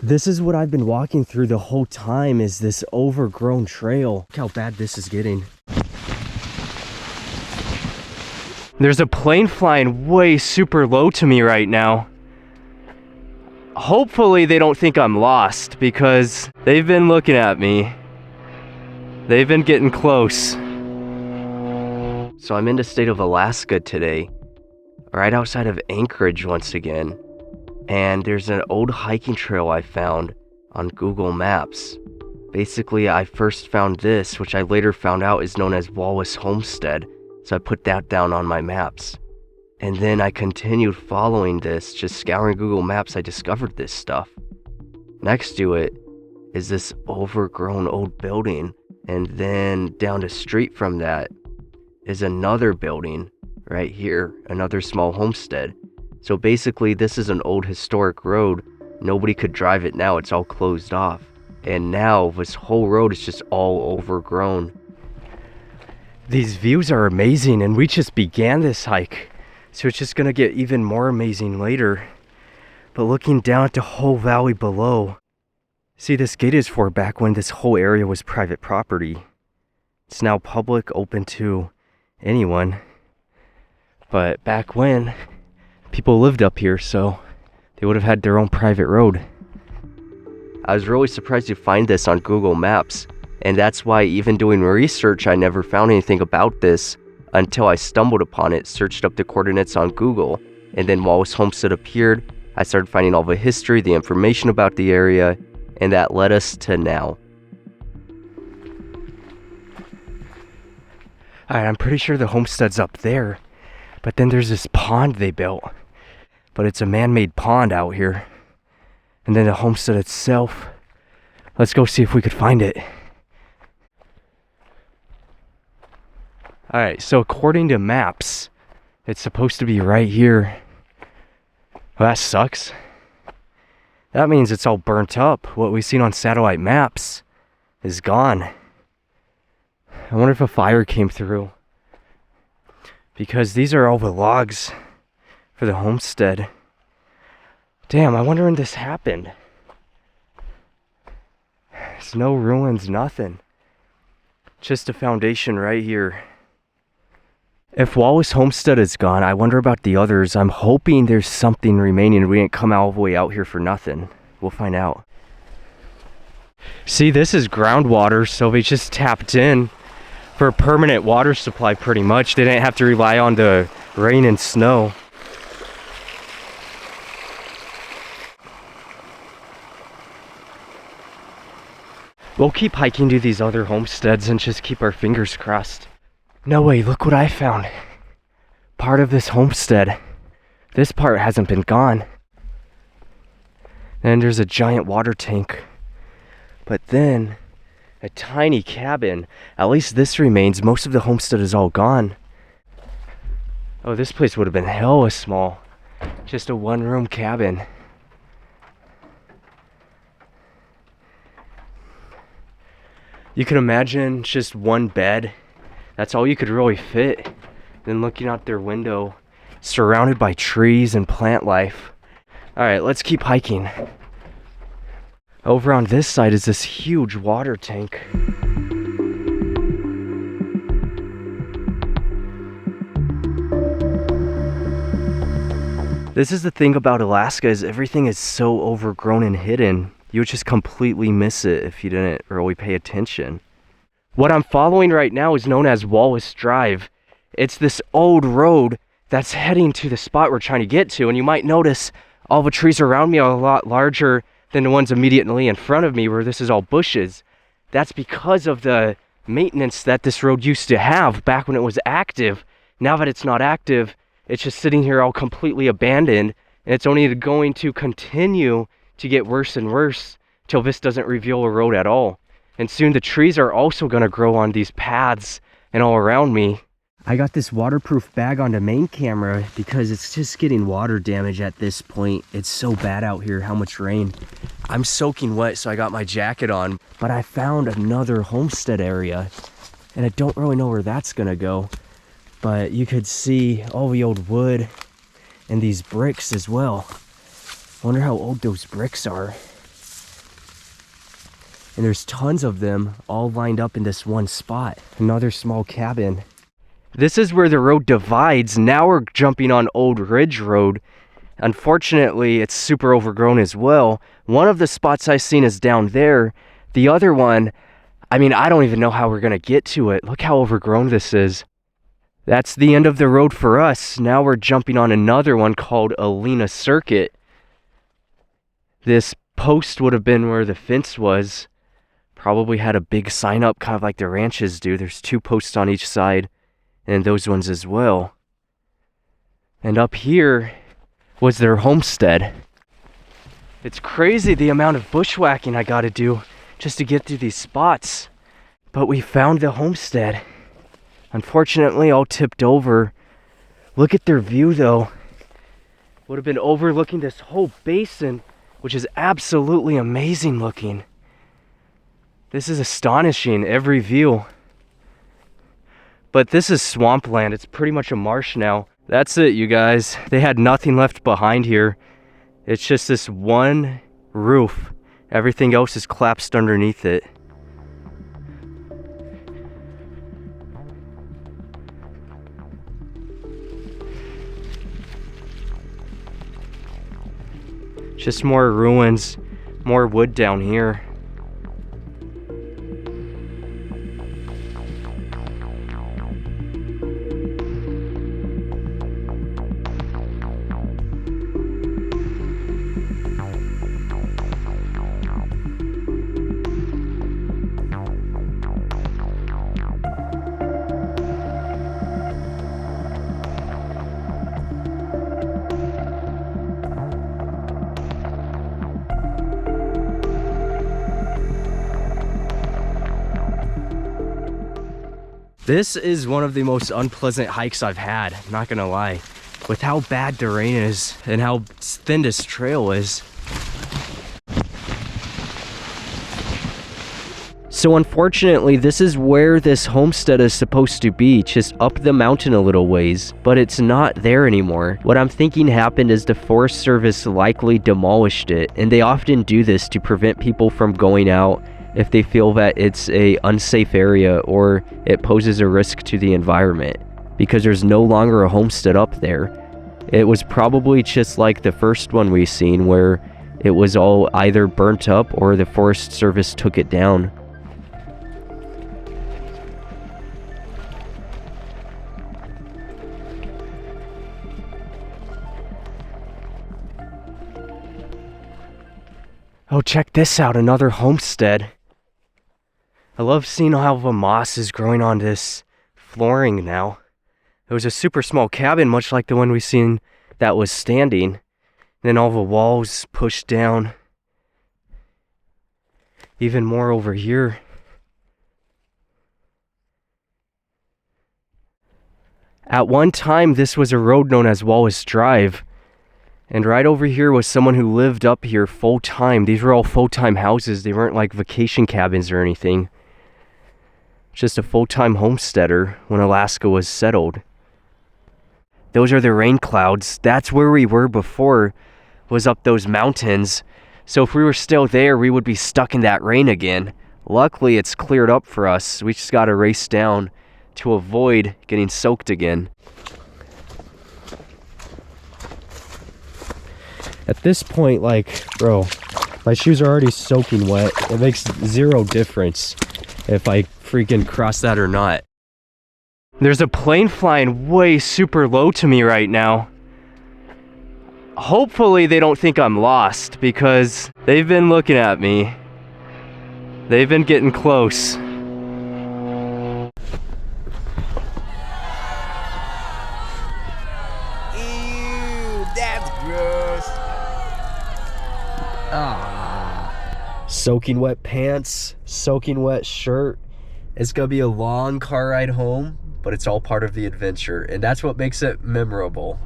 This is what I've been walking through the whole time, is this overgrown trail. Look how bad this is getting. There's a plane flying way super low to me right now. Hopefully they don't think I'm lost, because they've been looking at me. They've been getting close. So I'm in the state of Alaska today, right outside of Anchorage once again. And there's an old hiking trail I found on Google Maps. Basically, I first found this, which I later found out is known as Wallace Homestead. So I put that down on my maps. And then I continued following this, just scouring Google Maps. I discovered this stuff. Next to it is this overgrown old building. And then down the street from that is another building right here, another small homestead. So basically this is an old historic road. Nobody could drive it now, it's all closed off. And now this whole road is just all overgrown. These views are amazing, and we just began this hike. So it's just gonna get even more amazing later. But looking down at the whole valley below, see, this gate is for back when this whole area was private property. It's now public, open to anyone. But back when, people lived up here, so they would have had their own private road. I was really surprised to find this on Google Maps, and that's why even doing research, I never found anything about this until I stumbled upon it, searched up the coordinates on Google, and then Wallace Homestead appeared. I started finding all the history, the information about the area, and that led us to now. Alright, I'm pretty sure the homestead's up there, but then there's this pond they built. But it's a man-made pond out here. And then the homestead itself. Let's go see if we could find it. Alright, so according to maps, it's supposed to be right here. Well, that sucks. That means it's all burnt up. What we've seen on satellite maps is gone. I wonder if a fire came through. Because these are all the logs for the homestead. Damn, I wonder when this happened. There's no ruins, nothing. Just a foundation right here. If Wallace Homestead is gone, I wonder about the others. I'm hoping there's something remaining and we didn't come all the way out here for nothing. We'll find out. See, this is groundwater, so they just tapped in for a permanent water supply pretty much. They didn't have to rely on the rain and snow. We'll keep hiking to these other homesteads and just keep our fingers crossed. No way, look what I found. Part of this homestead. This part hasn't been gone. And there's a giant water tank. But then, a tiny cabin. At least this remains. Most of the homestead is all gone. Oh, this place would have been hella small. Just a one-room cabin. You can imagine just one bed. That's all you could really fit. Then looking out their window, surrounded by trees and plant life. Alright, let's keep hiking. Over on this side is this huge water tank. This is the thing about Alaska, is everything is so overgrown and hidden. You would just completely miss it if you didn't really pay attention. What I'm following right now is known as Wallace Drive. It's this old road that's heading to the spot we're trying to get to, and you might notice all the trees around me are a lot larger than the ones immediately in front of me where this is all bushes. That's because of the maintenance that this road used to have back when it was active. Now that it's not active, it's just sitting here all completely abandoned, and it's only going to continue to get worse and worse till this doesn't reveal a road at all. And soon the trees are also going to grow on these paths and all around me. I got this waterproof bag on the main camera because it's just getting water damage at this point. It's so bad out here, how much rain. I'm soaking wet, so I got my jacket on. But I found another homestead area, and I don't really know where that's gonna go. But you could see all the old wood and these bricks as well. I wonder how old those bricks are. And there's tons of them all lined up in this one spot. Another small cabin. This is where the road divides. Now we're jumping on Old Ridge Road. Unfortunately, it's super overgrown as well. One of the spots I've seen is down there. The other one, I mean, I don't even know how we're gonna get to it. Look how overgrown this is. That's the end of the road for us. Now we're jumping on another one called Alena Circuit. This post would have been where the fence was. Probably had a big sign up, kind of like the ranches do. There's 2 posts on each side, and those ones as well. And up here was their homestead. It's crazy the amount of bushwhacking I gotta do just to get through these spots. But we found the homestead. Unfortunately, all tipped over. Look at their view though. Would have been overlooking this whole basin, which is absolutely amazing looking. This is astonishing, every view. But this is swampland. It's pretty much a marsh now. That's it, you guys. They had nothing left behind here. It's just this one roof. Everything else is collapsed underneath it. Just more ruins, more wood down here. This is one of the most unpleasant hikes I've had, I'm not gonna lie. With how bad the rain is and how thin this trail is. So unfortunately, this is where this homestead is supposed to be, just up the mountain a little ways, but it's not there anymore. What I'm thinking happened is the Forest Service likely demolished it, and they often do this to prevent people from going out if they feel that it's a unsafe area or it poses a risk to the environment, because there's no longer a homestead up there. It was probably just like the first one we seen, where it was all either burnt up or the Forest Service took it down. Oh, check this out, another homestead. I love seeing how the moss is growing on this flooring now. It was a super small cabin, much like the one we seen that was standing. Then all the walls pushed down. Even more over here. At one time, this was a road known as Wallace Drive. And right over here was someone who lived up here full time. These were all full-time houses. They weren't like vacation cabins or anything. Just a full-time homesteader when Alaska was settled. Those are the rain clouds. That's where we were before, was up those mountains. So if we were still there, we would be stuck in that rain again. Luckily, it's cleared up for us. We just gotta race down to avoid getting soaked again. At this point, like, bro, my shoes are already soaking wet. It makes zero difference if I freaking cross that or not. There's a plane flying way super low to me right now. Hopefully they don't think I'm lost, because they've been looking at me. They've been getting close. Ew, that's gross. Soaking wet pants, soaking wet shirt. It's gonna be a long car ride home, but it's all part of the adventure, and that's what makes it memorable.